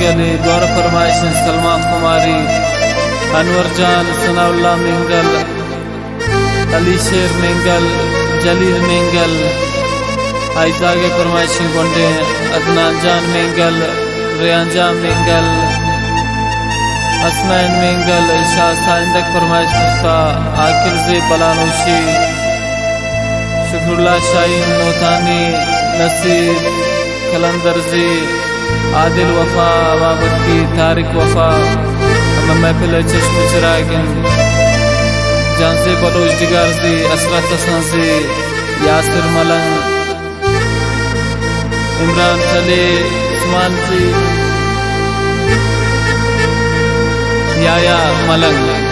mingle गौर फरमाइश सलमा कुमारी अनवर जान Sanaullah mingle Ali शेर मिंगल जलील मिंगल आइजागे फरमाइश गोंडे अदनान जान मिंगल रियान जान मिंगल असमैन मिंगल शाह साइंदक फरमाइश कुस्ता आकिर से बलानोशी शुक्रुल्ला शाहीन नोतानी नसीर कलंदर जी आदिल वफा वाबकी तारिक वफा अम्मा महफिल चश्म चिरागिन जान से बलोच दिगार जी असरत हसन जी यासिर मलंग इमरान चले उस्मान जी याया मलंग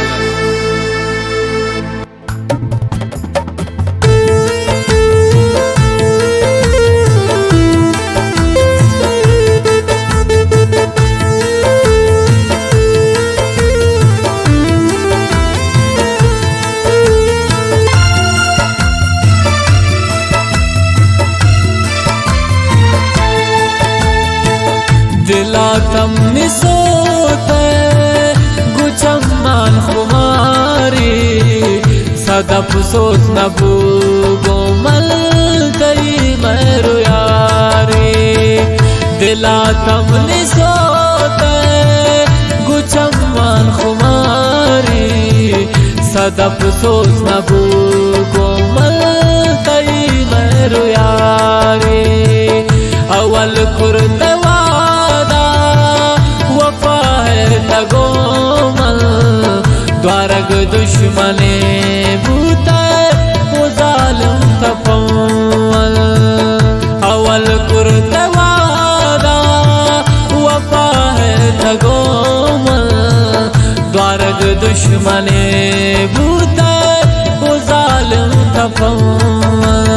दिला तम निसोते गुचम्मान खुमारी सदप सोच नबू गोमल तई मेरो यारी दिला तम निसोते गुचम्मान खुमारी सदप सोच नबू गोमल तई मेरो यारी अवल कुर्ते गोमल द्वारग दुश्मने भूता वो जालिम तपवल अवल कुर्ते वादा वफा है गोमल द्वारग दुश्मने भूता वो जालिम तपवल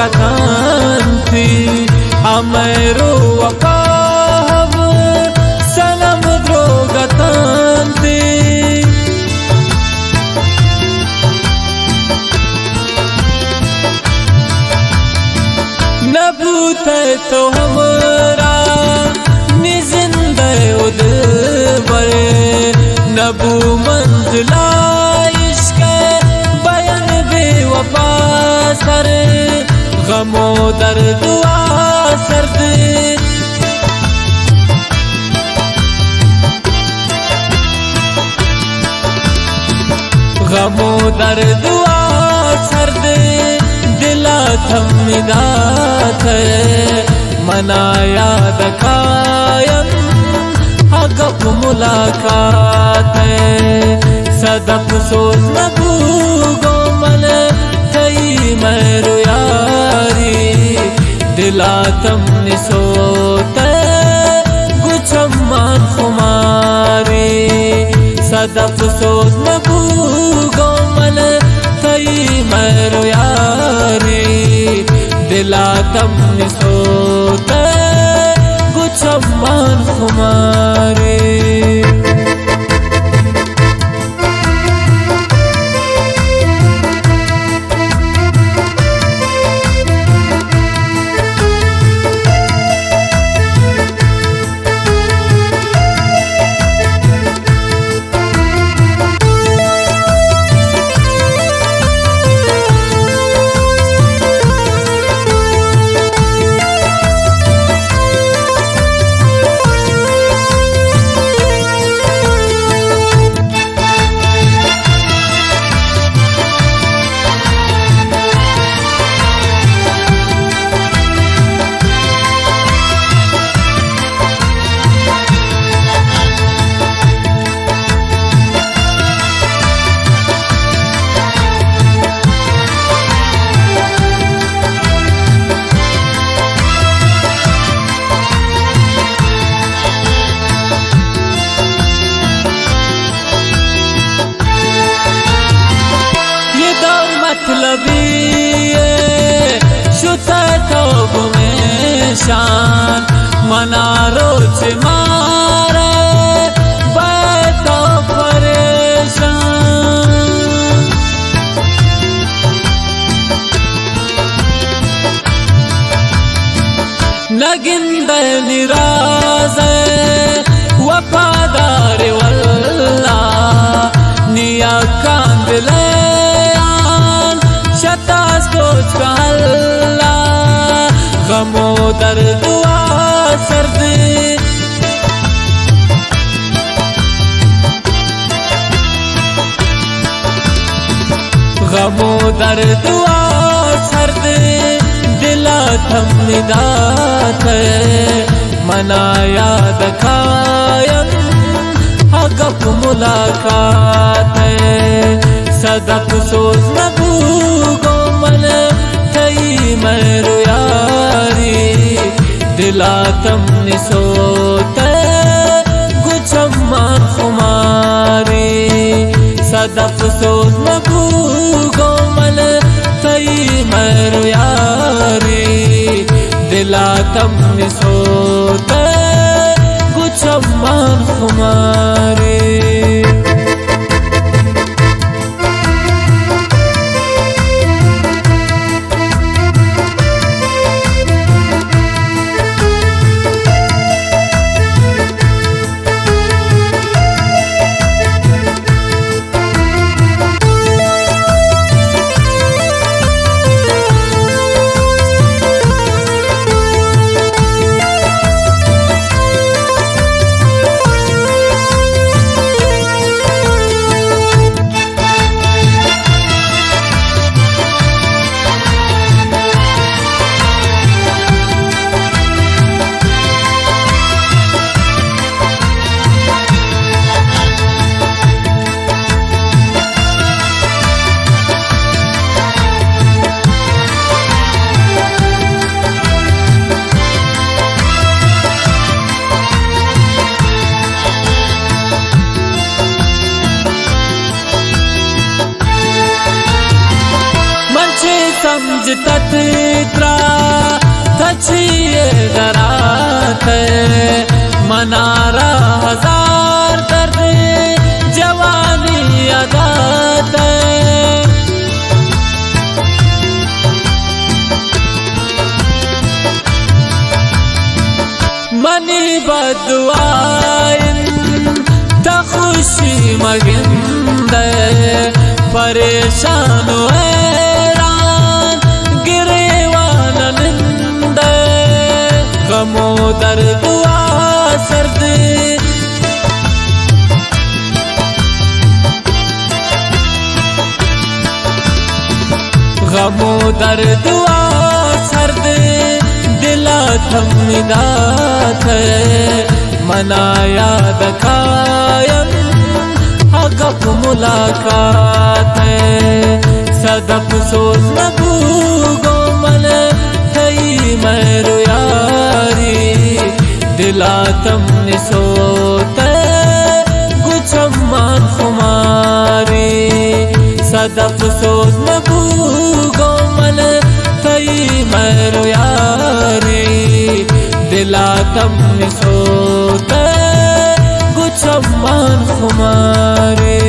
गतांती अमेरो वकाहब सनम द्रोगतांती नबूत तो हमरा निजिंदे उदबरे नबू मंजिला इश्क बयान बेवफा सरे गमो दर्द सर्द गमो दर्द सर्द दिला थमिदा थे मनाया दकायम हगप मुलाकात सदप सोच नबू गोमल तई मेरो दिला तम निसोते गुचम्मान खुमारी सदप सोच नबू गोमल तई मेरो यारी दिला तम निसोते गुचम्मान खुमारी निशान मनारो च मारे बैठो परेशान नगिंद निराज वफादार वल्ला निया कांदले शता सोच कहला गमो दर्दुआ सर्द गमो दर्दुआ सर्द दिला थम निदात मना याद कायम हकप मुलाकात सदक सोच न भूगो मन थई मेरो यारी दिला तम निसोत गुचम्मा खुमारी सदक सोच न भूगो मन थई मेरो यारी दिला तम निसोत गुचम्मा खुमारी समझ तत्रा थचिए दरात मनारा हजार दर्द जवानी अदात मनी बदुआइन खुशी मगिंद परेशान गमो दर्दुआ सर्द गमो दर्दुआ सर्द दिला थम निदात मना याद कायम हकप मुलाकात सदक सोच न भूगो मन थई मेरो दिला तम निसोत गुचम्मा खुमारी सदक सोच न भूगो मन थई मेरो यारी दिला तम निसोत गुचम्मा खुमारी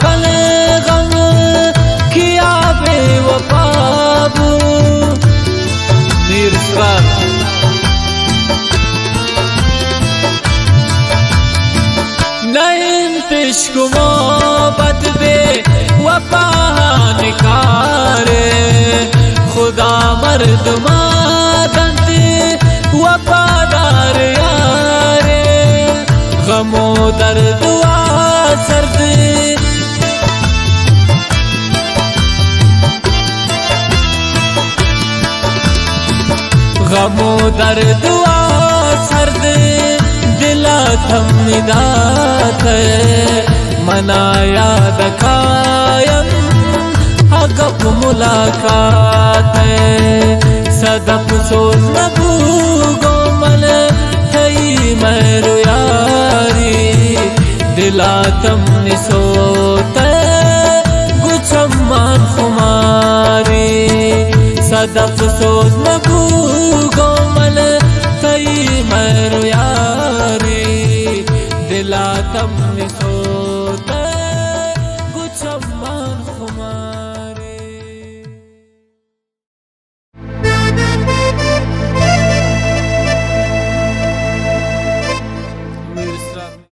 कल गम किया बेवफाबू मीर सर नैन इश्क मोहब्बत बे वफा निकारे खुदा मर्द मादंत वफादार यारे गमो दर्द सर्द गमो दर्द सर्द दिला थम निदात मनाया दखायम हकप मुलाकात सदप सोच नबू गोमल थई मरो यारी दिला तम निसोत गुचम्मान खुमारी सदप सोच नबू गोमल थई मरो यारी दिला तम निसोत